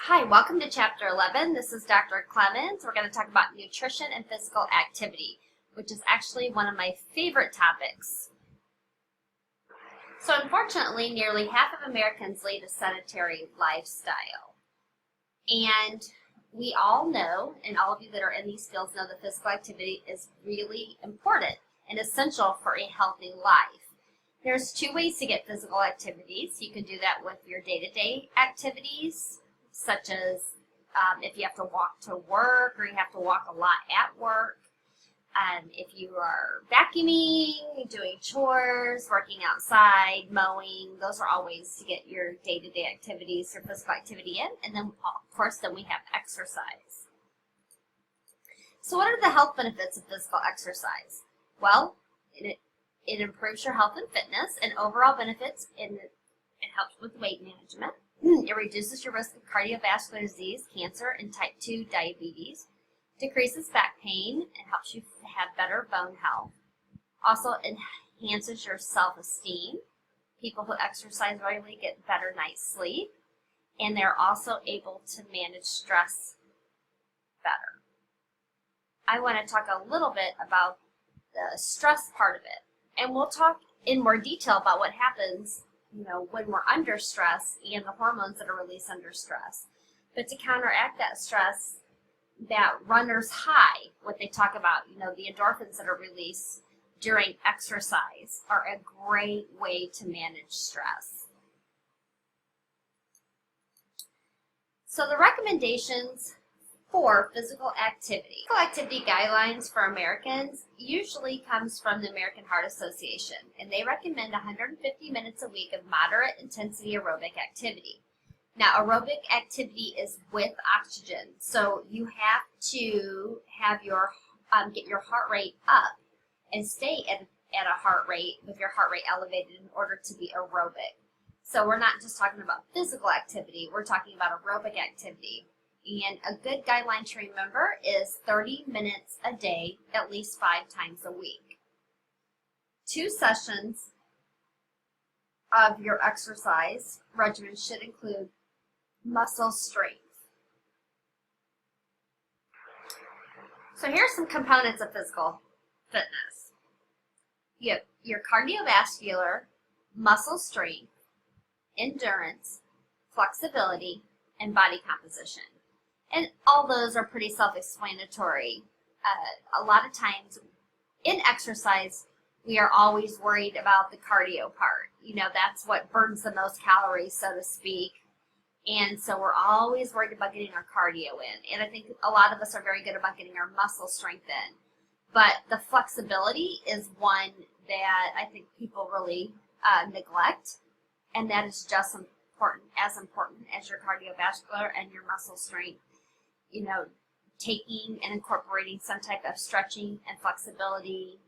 Hi, welcome to Chapter 11. This is Dr. Clemens. We're going to talk about nutrition and physical activity, which is actually one of my favorite topics. So unfortunately, nearly half of Americans lead a sedentary lifestyle. And we all know, and all of you that are in these fields know, that physical activity is really important and essential for a healthy life. There's two ways to get physical activities. You can do that with your day-to-day activities, such as if you have to walk to work or you have to walk a lot at work. If you are vacuuming, doing chores, working outside, mowing, those are all ways to get your day-to-day activities or physical activity in. And then, of course, we have exercise. So what are the health benefits of physical exercise? Well, it improves your health and fitness, and overall benefits, it helps with weight management. It reduces your risk of cardiovascular disease, cancer, and type 2 diabetes, decreases back pain, and helps you have better bone health. Also enhances your self-esteem. People who exercise regularly get better night's sleep, and they're also able to manage stress better. I want to talk a little bit about the stress part of it, and we'll talk in more detail about what happens when we're under stress and the hormones that are released under stress. But to counteract that stress, that runner's high, what they talk about, the endorphins that are released during exercise are a great way to manage stress. So the recommendations for physical activity. Physical activity guidelines for Americans usually comes from the American Heart Association, and they recommend 150 minutes a week of moderate intensity aerobic activity. Now, aerobic activity is with oxygen, so you have to have your get your heart rate up and stay at a heart rate with your heart rate elevated in order to be aerobic. So we're not just talking about physical activity, we're talking about aerobic activity. And a good guideline to remember is 30 minutes a day, at least 5 times a week. 2 sessions of your exercise regimen should include muscle strength. So here are some components of physical fitness. You have your cardiovascular, muscle strength, endurance, flexibility, and body composition. And all those are pretty self-explanatory. A lot of times in exercise, we are always worried about the cardio part. That's what burns the most calories, so to speak. And so we're always worried about getting our cardio in. And I think a lot of us are very good about getting our muscle strength in. But the flexibility is one that I think people really neglect. And that is just as important as your cardiovascular and your muscle strength. Taking and incorporating some type of stretching and flexibility,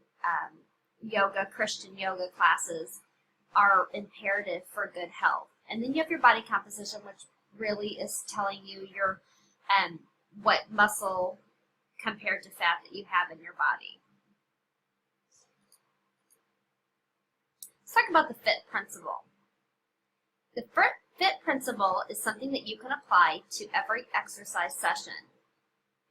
yoga, Christian yoga classes are imperative for good health. And then you have your body composition, which really is telling you your what muscle compared to fat that you have in your body. Let's talk about the FIT principle. The FIT principle is something that you can apply to every exercise session.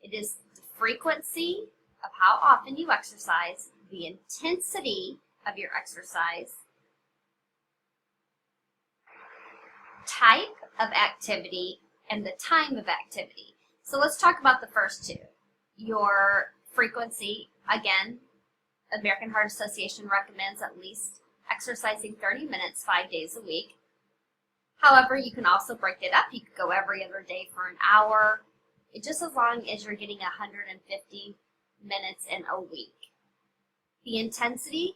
It is the frequency of how often you exercise, the intensity of your exercise, type of activity, and the time of activity. So let's talk about the first two. Your frequency, again, American Heart Association recommends at least exercising 30 minutes 5 days a week. However, you can also break it up. You could go every other day for an hour, just as long as you're getting 150 minutes in a week. The intensity,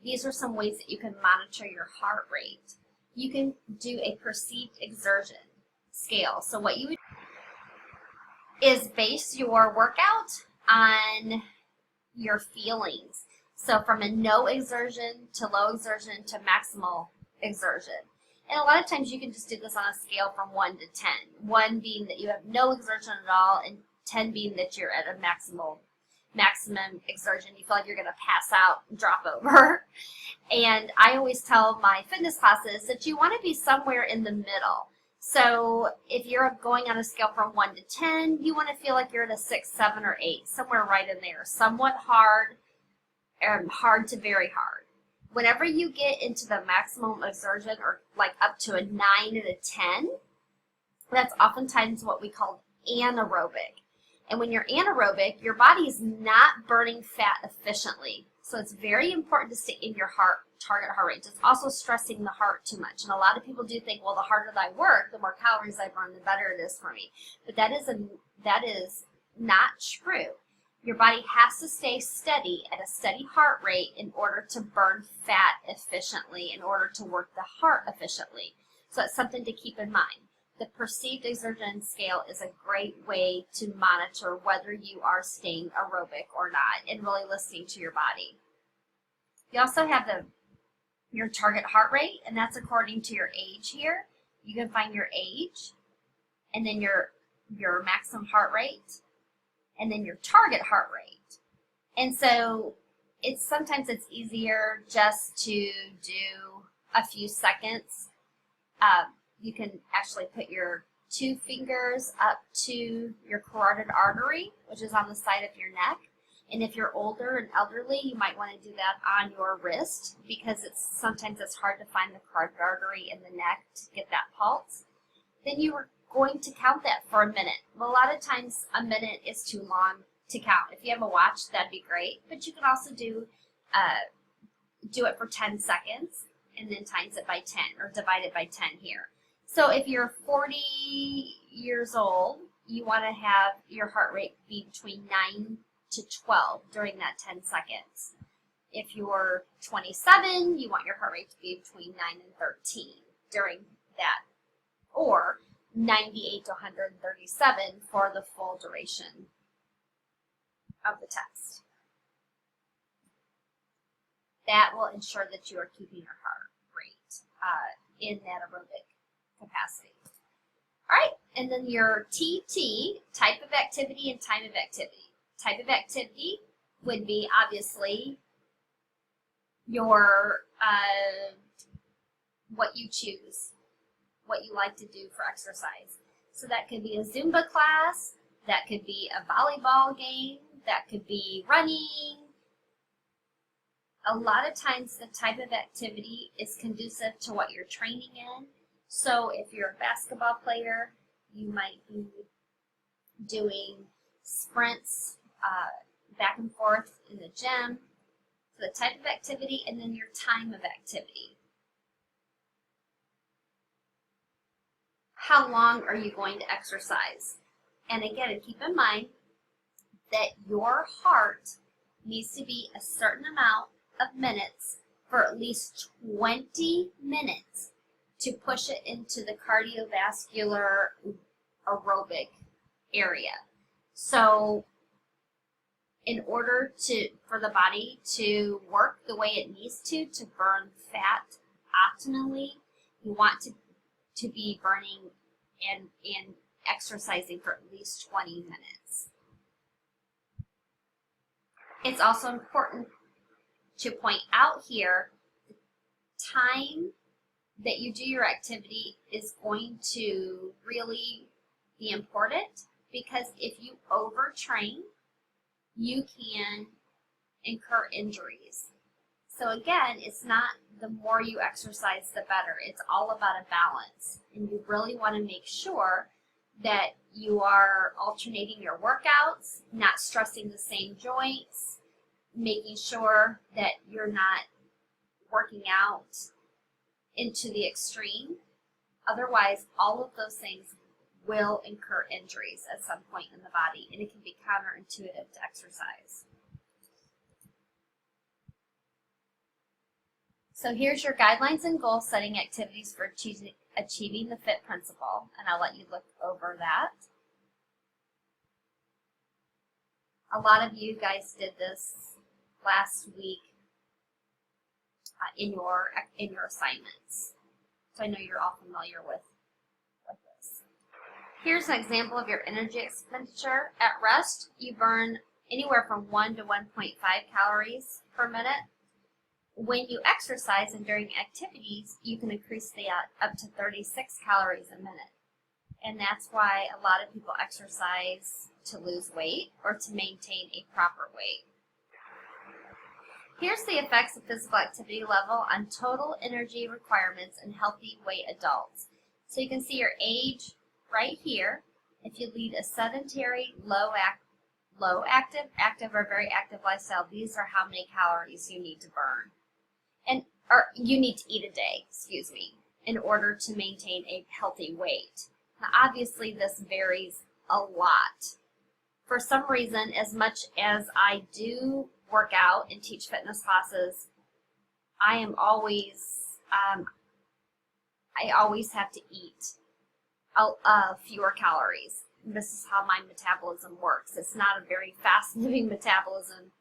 these are some ways that you can monitor your heart rate. You can do a perceived exertion scale. So what you would do is base your workout on your feelings. So from a no exertion to low exertion to maximal exertion. And a lot of times you can just do this on a scale from 1 to 10. 1 being that you have no exertion at all, and 10 being that you're at a maximum exertion. You feel like you're going to pass out and drop over. And I always tell my fitness classes that you want to be somewhere in the middle. So if you're going on a scale from 1 to 10, you want to feel like you're at a 6, 7, or 8, somewhere right in there. Somewhat hard, hard to very hard. Whenever you get into the maximum exertion, or like up to a 9 and a 10, that's oftentimes what we call anaerobic. And when you're anaerobic, your body is not burning fat efficiently. So it's very important to stay in your target heart rate. It's also stressing the heart too much. And a lot of people do think, well, the harder I work, the more calories I burn, the better it is for me. But that is not true. Your body has to stay steady at a steady heart rate in order to burn fat efficiently, in order to work the heart efficiently. So that's something to keep in mind. The perceived exertion scale is a great way to monitor whether you are staying aerobic or not and really listening to your body. You also have your target heart rate, and that's according to your age here. You can find your age, and then your maximum heart rate, and then your target heart rate. And so sometimes it's easier just to do a few seconds. You can actually put your 2 fingers up to your carotid artery, which is on the side of your neck. And if you're older and elderly, you might want to do that on your wrist, because sometimes it's hard to find the carotid artery in the neck to get that pulse. Then you are going to count that for a minute. Well, a lot of times a minute is too long to count. If you have a watch, that'd be great. But you can also do it for 10 seconds and then times it by 10, or divide it by 10 here. So if you're 40 years old, you want to have your heart rate be between 9 to 12 during that 10 seconds. If you're 27, you want your heart rate to be between 9 and 13 during that, or 98 to 137 for the full duration of the test. That will ensure that you are keeping your heart rate in that aerobic capacity. All right, and then your TT, type of activity and time of activity. Type of activity would be obviously your what you choose, what you like to do for exercise. So that could be a Zumba class, that could be a volleyball game, that could be running. A lot of times the type of activity is conducive to what you're training in. So if you're a basketball player, you might be doing sprints back and forth in the gym. So the type of activity, and then your time of activity. How long are you going to exercise? And again, keep in mind that your heart needs to be a certain amount of minutes for at least 20 minutes to push it into the cardiovascular aerobic area. So in order for the body to work the way it needs to burn fat optimally, you want to be burning and exercising for at least 20 minutes. It's also important to point out here, the time that you do your activity is going to really be important, because if you overtrain, you can incur injuries. So again, it's not the more you exercise, the better. It's all about a balance. And you really want to make sure that you are alternating your workouts, not stressing the same joints, making sure that you're not working out into the extreme. Otherwise, all of those things will incur injuries at some point in the body, and it can be counterintuitive to exercise. So here's your guidelines and goal setting activities for achieving the FIT principle, and I'll let you look over that. A lot of you guys did this last week in your assignments, so I know you're all familiar with this. Here's an example of your energy expenditure. At rest, you burn anywhere from 1 to 1.5 calories per minute. When you exercise and during activities, you can increase that up to 36 calories a minute. And that's why a lot of people exercise to lose weight or to maintain a proper weight. Here's the effects of physical activity level on total energy requirements in healthy weight adults. So you can see your age right here. If you lead a sedentary, active, or very active lifestyle, these are how many calories you need to burn. Or you need to eat a day, in order to maintain a healthy weight. Now, obviously, this varies a lot. For some reason, as much as I do work out and teach fitness classes, I always have to eat fewer calories. This is how my metabolism works. It's not a very fast-moving metabolism,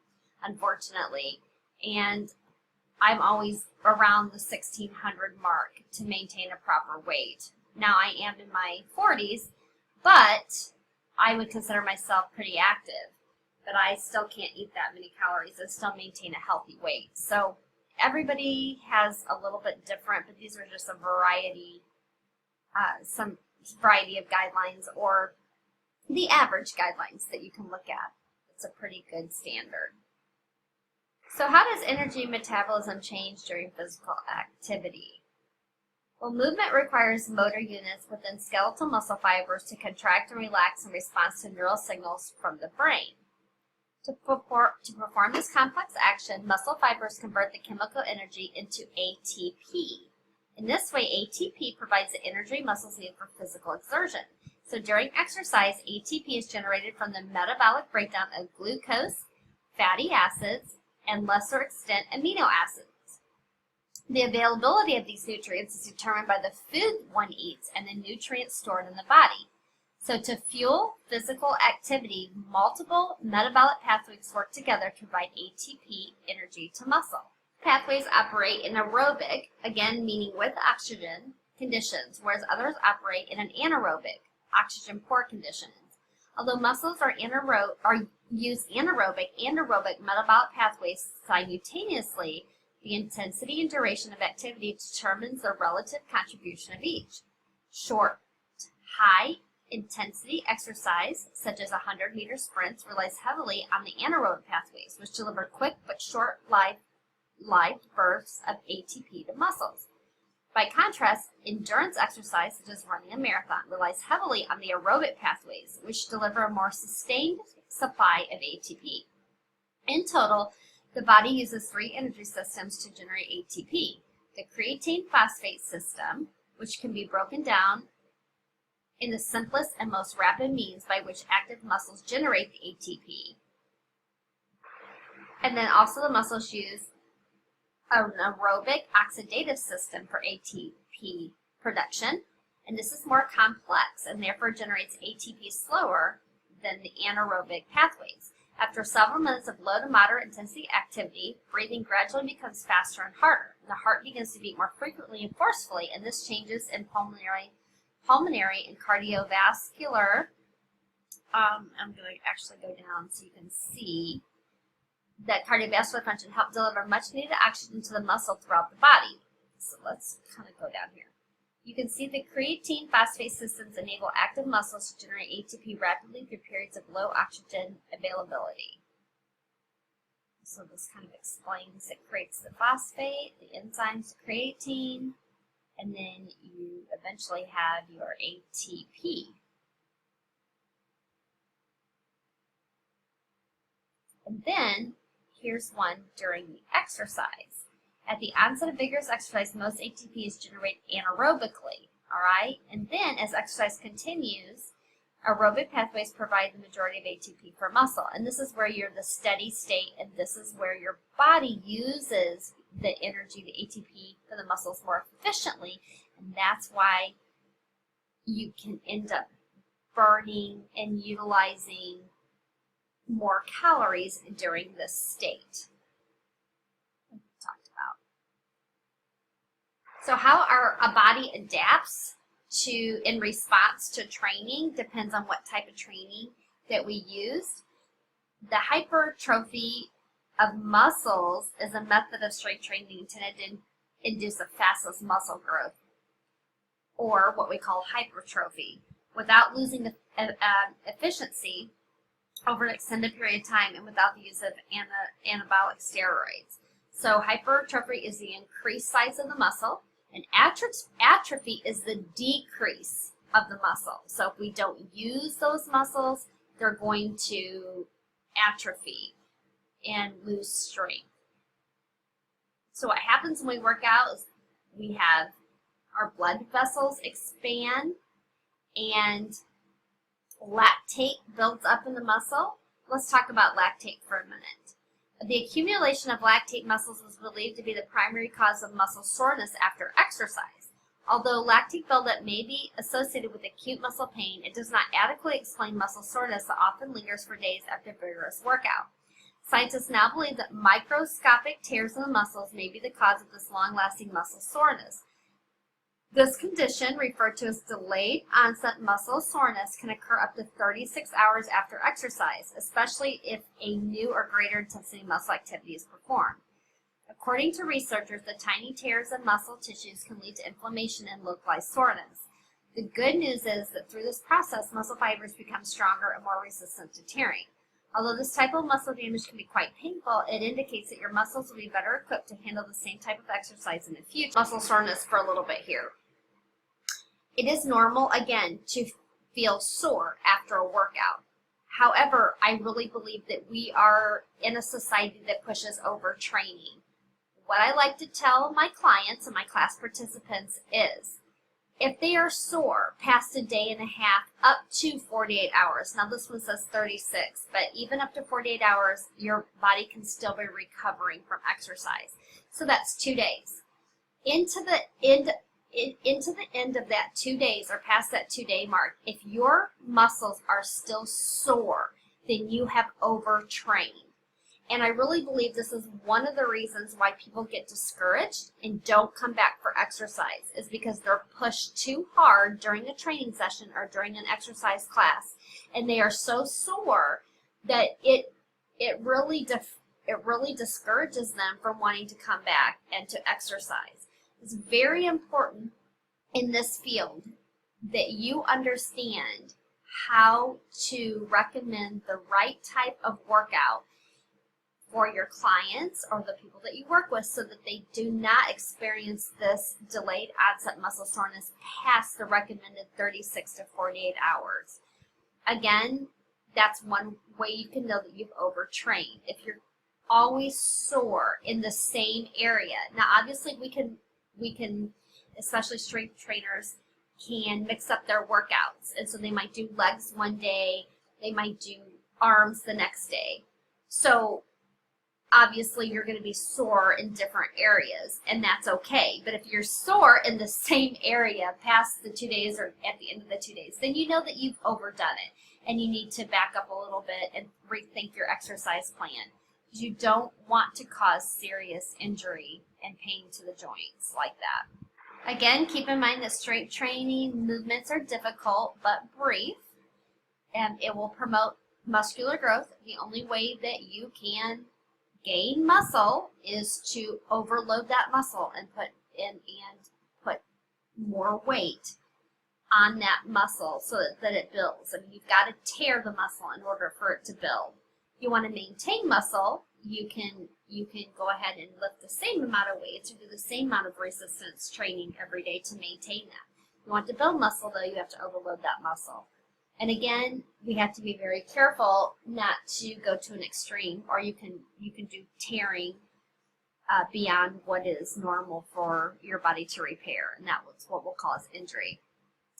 unfortunately, and I'm always around the 1600 mark to maintain a proper weight. Now, I am in my 40s, but I would consider myself pretty active, but I still can't eat that many calories and still maintain a healthy weight. So everybody has a little bit different, but these are just a variety, some variety of guidelines, or the average guidelines that you can look at. It's a pretty good standard. So how does energy metabolism change during physical activity? Well, movement requires motor units within skeletal muscle fibers to contract and relax in response to neural signals from the brain. To perform this complex action, muscle fibers convert the chemical energy into ATP. In this way, ATP provides the energy muscles need for physical exertion. So during exercise, ATP is generated from the metabolic breakdown of glucose, fatty acids, and lesser extent amino acids. The availability of these nutrients is determined by the food one eats and the nutrients stored in the body. So to fuel physical activity, multiple metabolic pathways work together to provide ATP energy to muscle. Pathways operate in aerobic, again meaning with oxygen, conditions, whereas others operate in an anaerobic, oxygen-poor conditions. Although muscles use anaerobic and aerobic metabolic pathways simultaneously, the intensity and duration of activity determines the relative contribution of each. Short, high-intensity exercise, such as 100-meter sprints, relies heavily on the anaerobic pathways, which deliver quick but short-lived bursts of ATP to muscles. By contrast, endurance exercise, such as running a marathon, relies heavily on the aerobic pathways, which deliver a more sustained supply of ATP. In total, the body uses 3 energy systems to generate ATP. The creatine phosphate system, which can be broken down in the simplest and most rapid means by which active muscles generate the ATP. And then also the muscles use an aerobic oxidative system for ATP production, and this is more complex and therefore generates ATP slower than the anaerobic pathways. After several minutes of low to moderate intensity activity, breathing gradually becomes faster and harder. The heart begins to beat more frequently and forcefully, and this changes in pulmonary and cardiovascular. I'm going to actually go down so you can see that cardiovascular function help deliver much needed oxygen to the muscle throughout the body. So let's kind of go down here. You can see the creatine phosphate systems enable active muscles to generate ATP rapidly through periods of low oxygen availability. So this kind of explains it creates the phosphate, the enzymes creatine, and then you eventually have your ATP. And then here's one during the exercise. At the onset of vigorous exercise, most ATP is generated anaerobically, all right? And then as exercise continues, aerobic pathways provide the majority of ATP for muscle. And this is where you're the steady state, and this is where your body uses the energy, the ATP, for the muscles more efficiently. And that's why you can end up burning and utilizing more calories during this state. Talked about. So how a body adapts in response to training depends on what type of training that we use. The hypertrophy of muscles is a method of strength training intended to induce the fastest muscle growth, or what we call hypertrophy, without losing efficiency over an extended period of time and without the use of anabolic steroids. So hypertrophy is the increased size of the muscle, and atrophy is the decrease of the muscle. So if we don't use those muscles, they're going to atrophy and lose strength. So what happens when we work out is we have our blood vessels expand and lactate builds up in the muscle. Let's talk about lactate for a minute. The accumulation of lactate muscles is believed to be the primary cause of muscle soreness after exercise. Although lactate buildup may be associated with acute muscle pain, it does not adequately explain muscle soreness that often lingers for days after vigorous workout. Scientists now believe that microscopic tears in the muscles may be the cause of this long-lasting muscle soreness. This condition, referred to as delayed onset muscle soreness, can occur up to 36 hours after exercise, especially if a new or greater intensity muscle activity is performed. According to researchers, the tiny tears in muscle tissues can lead to inflammation and localized soreness. The good news is that through this process, muscle fibers become stronger and more resistant to tearing. Although this type of muscle damage can be quite painful, it indicates that your muscles will be better equipped to handle the same type of exercise in the future. Muscle soreness for a little bit here. It is normal, again, to feel sore after a workout. However, I really believe that we are in a society that pushes overtraining. What I like to tell my clients and my class participants is, if they are sore past a day and a half up to 48 hours, now this one says 36, but even up to 48 hours, your body can still be recovering from exercise. So that's 2 days. Into the end of that 2 days or past that 2-day mark, if your muscles are still sore, then you have overtrained. And I really believe this is one of the reasons why people get discouraged and don't come back for exercise, is because they're pushed too hard during a training session or during an exercise class, and they are so sore that it really discourages them from wanting to come back and to exercise. It's very important in this field that you understand how to recommend the right type of workout for your clients or the people that you work with, so that they do not experience this delayed onset muscle soreness past the recommended 36 to 48 hours. Again, that's one way you can know that you've overtrained. If you're always sore in the same area. Now, obviously we can, especially strength trainers, can mix up their workouts. And so they might do legs one day, they might do arms the next day. So obviously you're going to be sore in different areas, and that's okay. But if you're sore in the same area past the 2 days or at the end of the 2 days, then you know that you've overdone it, and you need to back up a little bit and rethink your exercise plan. You don't want to cause serious injury and pain to the joints like that. Again, keep in mind that strength training movements are difficult but brief, and it will promote muscular growth. The only way that you can gain muscle is to overload that muscle and put more weight on that muscle so that it builds. I mean, you've got to tear the muscle in order for it to build. If you want to maintain muscle, you can go ahead and lift the same amount of weights or do the same amount of resistance training every day to maintain that. If you want to build muscle, though, you have to overload that muscle. And again, we have to be very careful not to go to an extreme, or you can do tearing beyond what is normal for your body to repair, and that's what will cause injury.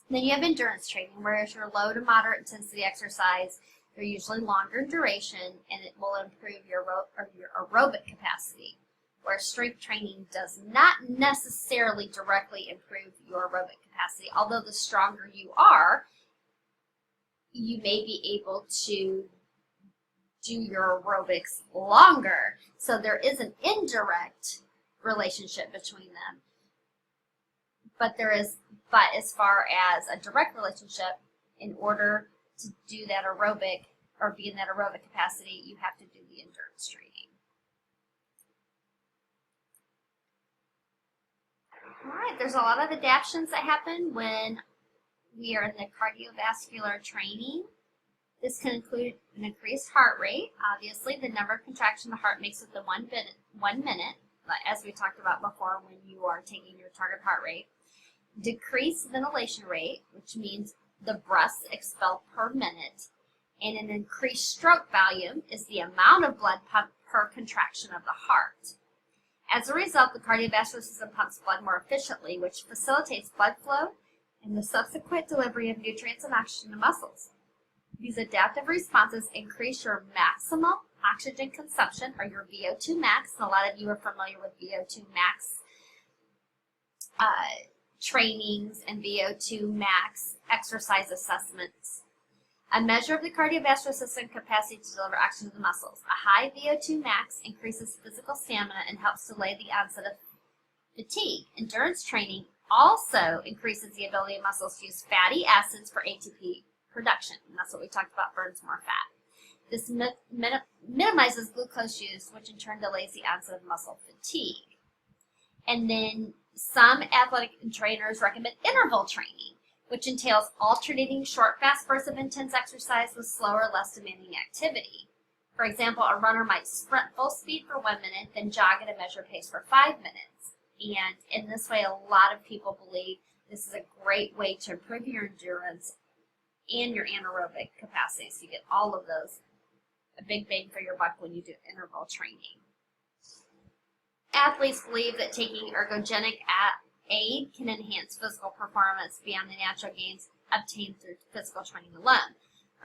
Then you have endurance training, whereas your low to moderate intensity exercise, they're usually longer in duration, and it will improve your aerobic capacity, where strength training does not necessarily directly improve your aerobic capacity. Although the stronger you are, you may be able to do your aerobics longer. So there is an indirect relationship between them. But as far as a direct relationship, in order to do that aerobic or be in that aerobic capacity, you have to do the endurance training. All right, there's a lot of adaptations that happen when we are in the cardiovascular training. This can include an increased heart rate. Obviously, the number of contractions the heart makes with the 1 minute, as we talked about before when you are taking your target heart rate. Decreased ventilation rate, which means the breaths expelled per minute. And an increased stroke volume is the amount of blood pumped per contraction of the heart. As a result, the cardiovascular system pumps blood more efficiently, which facilitates blood flow and the subsequent delivery of nutrients and oxygen to muscles. These adaptive responses increase your maximal oxygen consumption, or your VO2 max, and a lot of you are familiar with VO2 max trainings and VO2 max exercise assessments. A measure of the cardiovascular system capacity to deliver oxygen to the muscles. A high VO2 max increases physical stamina and helps delay the onset of fatigue. Endurance training also increases the ability of muscles to use fatty acids for ATP production, and that's what we talked about, burns more fat. This minimizes glucose use, which in turn delays the onset of muscle fatigue. And then some athletic trainers recommend interval training, which entails alternating short, fast bursts of intense exercise with slower, less demanding activity. For example, a runner might sprint full speed for 1 minute, then jog at a measured pace for 5 minutes. And in this way, a lot of people believe this is a great way to improve your endurance and your anaerobic capacity. So you get all of those, a big bang for your buck when you do interval training. Athletes believe that taking ergogenic aid can enhance physical performance beyond the natural gains obtained through physical training alone.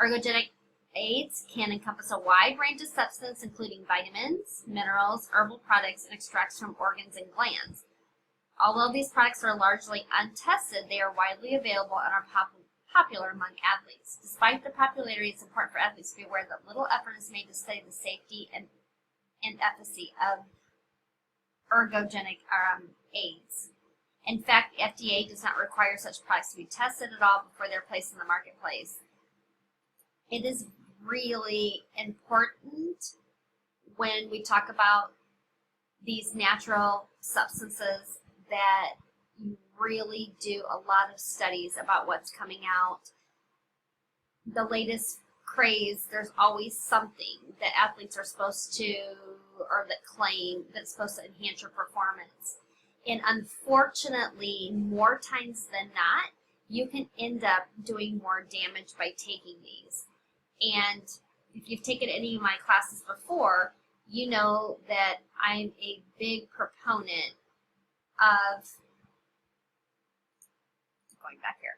Ergogenic aids can encompass a wide range of substances, including vitamins, minerals, herbal products, and extracts from organs and glands. Although these products are largely untested, they are widely available and are popular among athletes. Despite their popularity, it's important for athletes to be aware that little effort is made to study the safety and efficacy of ergogenic aids. In fact, the FDA does not require such products to be tested at all before they're placed in the marketplace. It is really important when we talk about these natural substances that you really do a lot of studies about what's coming out. The latest craze, there's always something that athletes are supposed to, or that claim that's supposed to enhance your performance. And unfortunately, more times than not, you can end up doing more damage by taking these. And if you've taken any of my classes before, you know that I'm a big proponent of, going back here,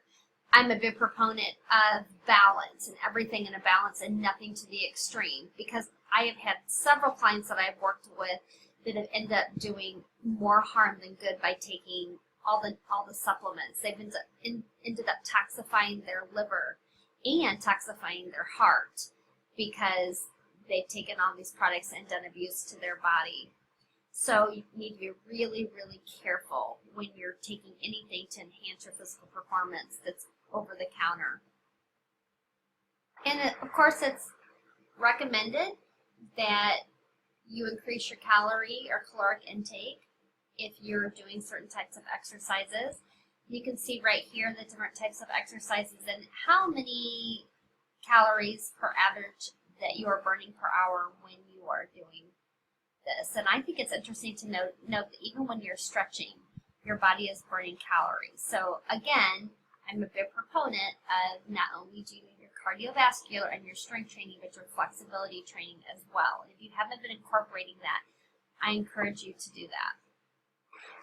I'm a big proponent of balance and everything in a balance and nothing to the extreme, because I have had several clients that I've worked with that have ended up doing more harm than good by taking all the supplements. They've ended up toxifying their liver and toxifying their heart because they've taken all these products and done abuse to their body. So you need to be really, really careful when you're taking anything to enhance your physical performance that's over the counter. And of course, it's recommended that you increase your calorie or caloric intake if you're doing certain types of exercises. You can see right here the different types of exercises and how many calories per average that you are burning per hour when you are doing this. And I think it's interesting to note that even when you're stretching, your body is burning calories. So again, I'm a big proponent of not only doing your cardiovascular and your strength training, but your flexibility training as well. And if you haven't been incorporating that, I encourage you to do that.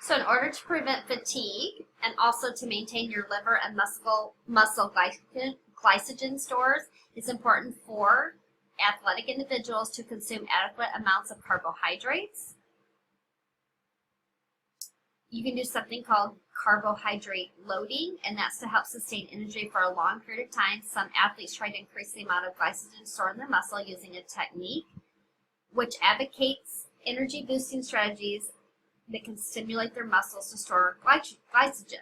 So in order to prevent fatigue and also to maintain your liver and muscle glycogen stores, it's important for athletic individuals to consume adequate amounts of carbohydrates. You can do something called carbohydrate loading, and that's to help sustain energy for a long period of time. Some athletes try to increase the amount of glycogen stored in their muscle using a technique which advocates energy boosting strategies that can stimulate their muscles to store glycogen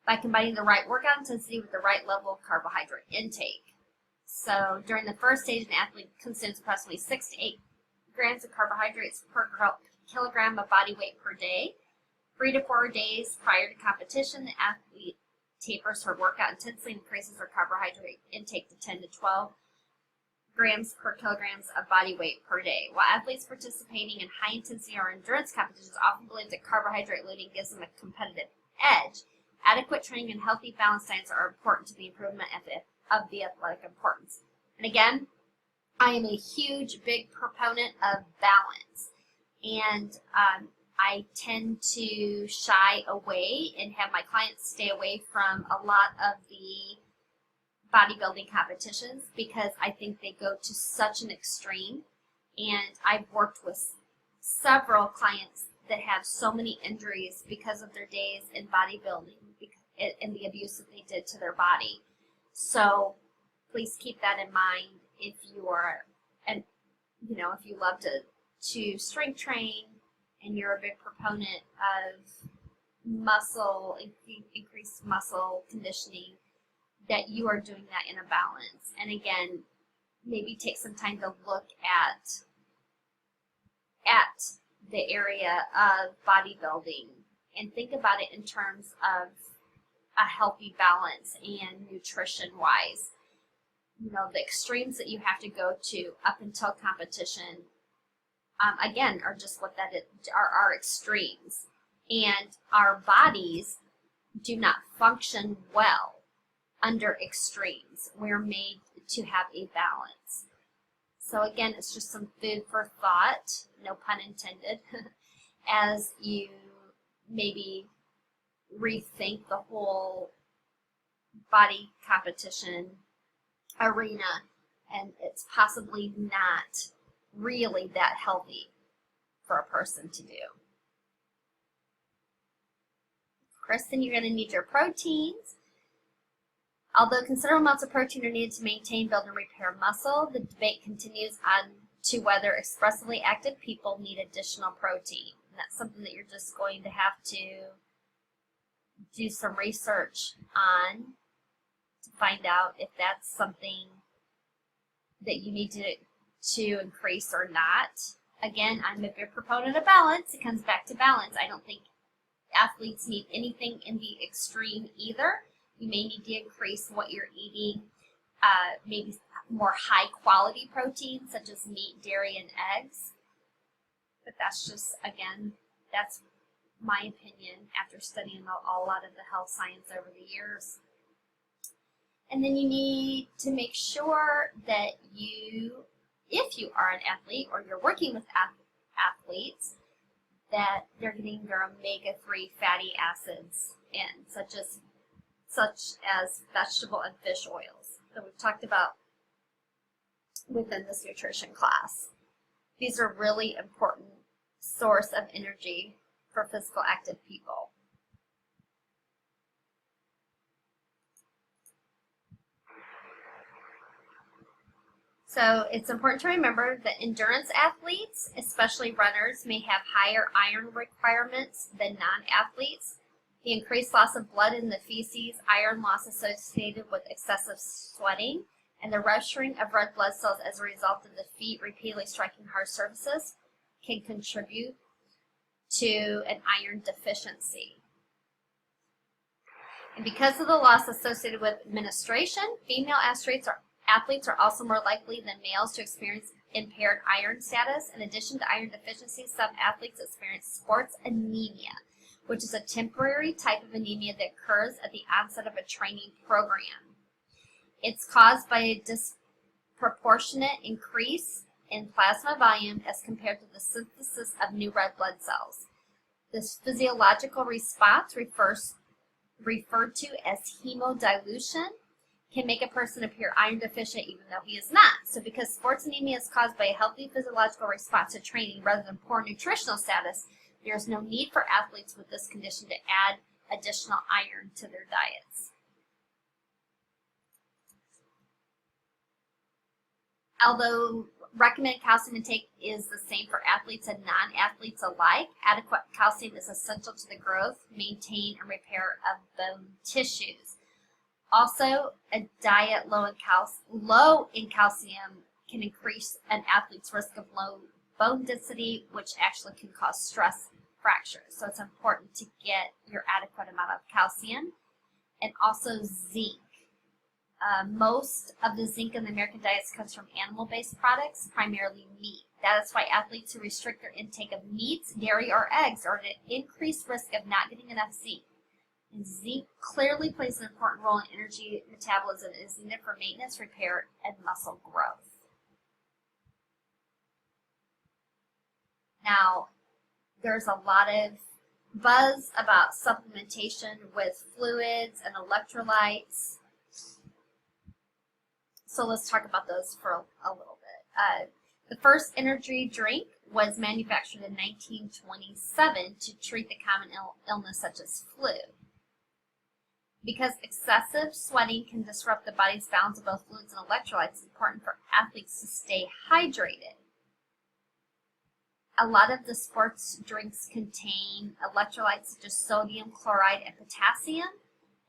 by combining the right workout intensity with the right level of carbohydrate intake. So during the first stage, an athlete consumes approximately 6 to 8 grams of carbohydrates per kilogram of body weight per day. 3 to 4 days prior to competition, the athlete tapers her workout intensely and increases her carbohydrate intake to 10 to 12 grams per kilograms of body weight per day. While athletes participating in high intensity or endurance competitions often believe that carbohydrate loading gives them a competitive edge, adequate training and healthy balanced diets are important to the improvement of the athletic importance. And again, I am a huge, big proponent of balance. And I tend to shy away and have my clients stay away from a lot of the bodybuilding competitions because I think they go to such an extreme. And I've worked with several clients that have so many injuries because of their days in bodybuilding and the abuse that they did to their body. So please keep that in mind if you are, and if you love to strength train and you're a big proponent of increased muscle conditioning, that you are doing that in a balance. And again, maybe take some time to look at the area of bodybuilding and think about it in terms of a healthy balance and nutrition wise. The extremes that you have to go to up until competition, again, are just what that is, are our extremes. And our bodies do not function well under extremes. We're made to have a balance. So again, it's just some food for thought, no pun intended, as you maybe rethink the whole body competition arena, and it's possibly not really that healthy for a person to do. Kristen, you're going to need your proteins. Although considerable amounts of protein are needed to maintain, build, and repair muscle, the debate continues on to whether expressively active people need additional protein. And that's something that you're just going to have to do some research on to find out if that's something that you need to increase or not. Again, I'm a big proponent of balance. It comes back to balance. I don't think athletes need anything in the extreme either. You may need to increase what you're eating, maybe more high quality proteins such as meat, dairy, and eggs. But that's just, again, that's my opinion after studying a lot of the health science over the years. And then you need to make sure that if you are an athlete or you're working with athletes, that they're getting their omega-3 fatty acids in, such as vegetable and fish oils that we've talked about within this nutrition class. These are really important source of energy for physical active people. So it's important to remember that endurance athletes, especially runners, may have higher iron requirements than non-athletes. The increased loss of blood in the feces, iron loss associated with excessive sweating, and the rupturing of red blood cells as a result of the feet repeatedly striking hard surfaces can contribute to an iron deficiency. And because of the loss associated with menstruation, female athletes are also more likely than males to experience impaired iron status. In addition to iron deficiency, some athletes experience sports anemia, which is a temporary type of anemia that occurs at the onset of a training program. It's caused by a disproportionate increase in plasma volume as compared to the synthesis of new red blood cells. This physiological response, referred to as hemodilution, can make a person appear iron deficient even though he is not. So because sports anemia is caused by a healthy physiological response to training rather than poor nutritional status, there is no need for athletes with this condition to add additional iron to their diets. Although recommended calcium intake is the same for athletes and non-athletes alike, adequate calcium is essential to the growth, maintain, and repair of bone tissues. Also, a diet low in calcium can increase an athlete's risk of low bone density, which actually can cause stress fractures. So it's important to get your adequate amount of calcium. and also zinc. Most of the zinc in the American diet comes from animal-based products, primarily meat. That is why athletes who restrict their intake of meats, dairy, or eggs are at increased risk of not getting enough zinc. And zinc clearly plays an important role in energy metabolism and is needed for maintenance, repair, and muscle growth. Now, there's a lot of buzz about supplementation with fluids and electrolytes. So let's talk about those for a little bit. The first energy drink was manufactured in 1927 to treat the common illness such as flu. Because excessive sweating can disrupt the body's balance of both fluids and electrolytes, it's important for athletes to stay hydrated. A lot of the sports drinks contain electrolytes such as sodium, chloride, and potassium,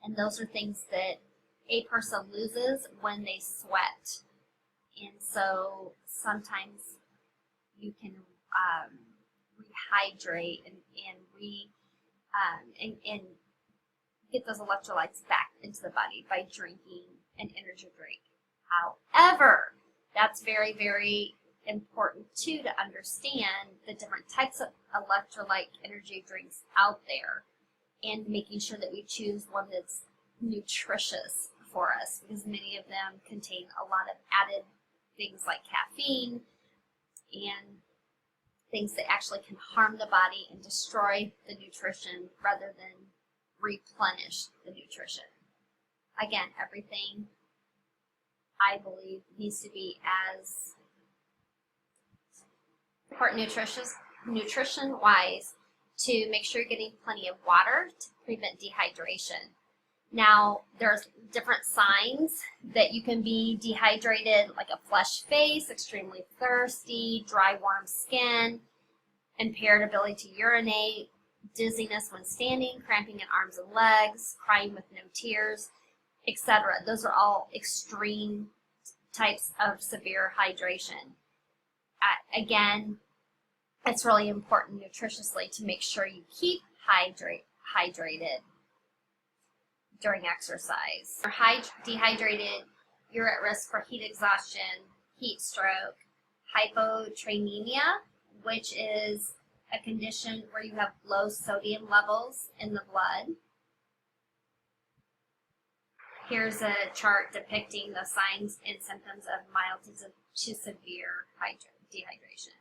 and those are things that a person loses when they sweat. And so sometimes you can rehydrate and get those electrolytes back into the body by drinking an energy drink. However, that's very, very important too to understand the different types of electrolyte energy drinks out there and making sure that we choose one that's nutritious for us, because many of them contain a lot of added things like caffeine and things that actually can harm the body and destroy the nutrition rather than replenish the nutrition. Again, everything I believe needs to be as important nutrition-wise to make sure you're getting plenty of water to prevent dehydration. Now, there's different signs that you can be dehydrated, like a flushed face, extremely thirsty, dry, warm skin, impaired ability to urinate, dizziness when standing, cramping in arms and legs, crying with no tears, etc. Those are all extreme types of severe hydration. Again, it's really important nutritiously to make sure you keep hydrated during exercise. If you're dehydrated, you're at risk for heat exhaustion, heat stroke, hypotrainemia, which is a condition where you have low sodium levels in the blood. Here's a chart depicting the signs and symptoms of mild to severe dehydration.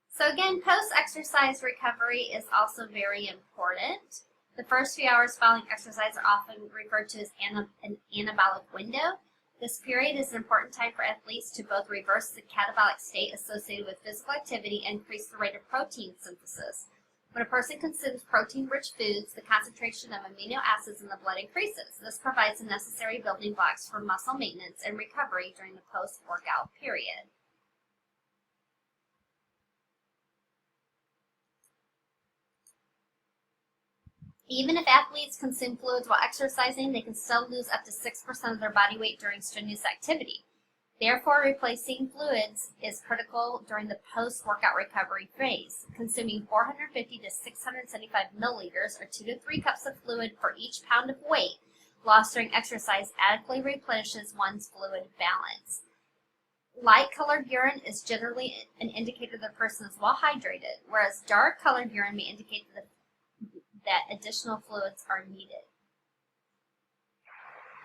So again, post-exercise recovery is also very important. The first few hours following exercise are often referred to as an anabolic window. This period is an important time for athletes to both reverse the catabolic state associated with physical activity and increase the rate of protein synthesis. When a person consumes protein-rich foods, the concentration of amino acids in the blood increases. This provides the necessary building blocks for muscle maintenance and recovery during the post-workout period. Even if athletes consume fluids while exercising, they can still lose up to 6% of their body weight during strenuous activity. Therefore, replacing fluids is critical during the post-workout recovery phase. Consuming 450 to 675 milliliters, or 2 to 3 cups of fluid for each pound of weight lost during exercise adequately replenishes one's fluid balance. Light-colored urine is generally an indicator the person is well hydrated, whereas dark-colored urine may indicate that additional fluids are needed.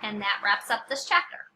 And that wraps up this chapter.